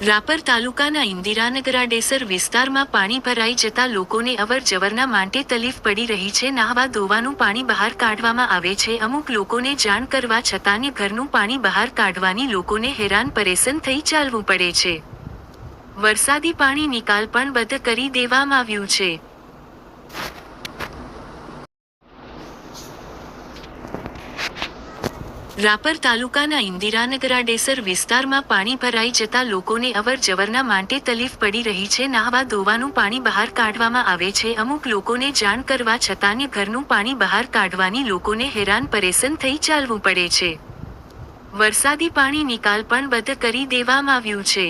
રાપર તાલુકાના ઇન્દિરાનગરાડેસર વિસ્તારમાં પાણી ભરાઈ જતા લોકોને અવર જવરના માટે તકલીફ પડી રહી છે. નહાવા ધોવાનું પાણી બહાર કાઢવામાં આવે છે. અમુક લોકોને જાણ કરવા છતાં ઘરનું પાણી બહાર કાઢવાની લોકોને હેરાન પરેશાન થઈ ચાલવું પડે છે. વરસાદી પાણી નિકાલ પણ બંધ કરી દેવામાં આવ્યું છે. રાપર તાલુકાના ઇન્દિરાનગરાડેસર વિસ્તારમાં પાણી ભરાઈ જતા લોકોને અવર જવરના માટે તકલીફ પડી રહી છે. નહાવા ધોવાનું પાણી બહાર કાઢવામાં આવે છે. અમુક લોકોને જાણ કરવા છતાં ઘરનું પાણી બહાર કાઢવાની લોકોને હેરાન પરેશાન થઈ ચાલવું પડે છે. વરસાદી પાણી નિકાલ પણ બંધ કરી દેવામાં આવ્યું છે.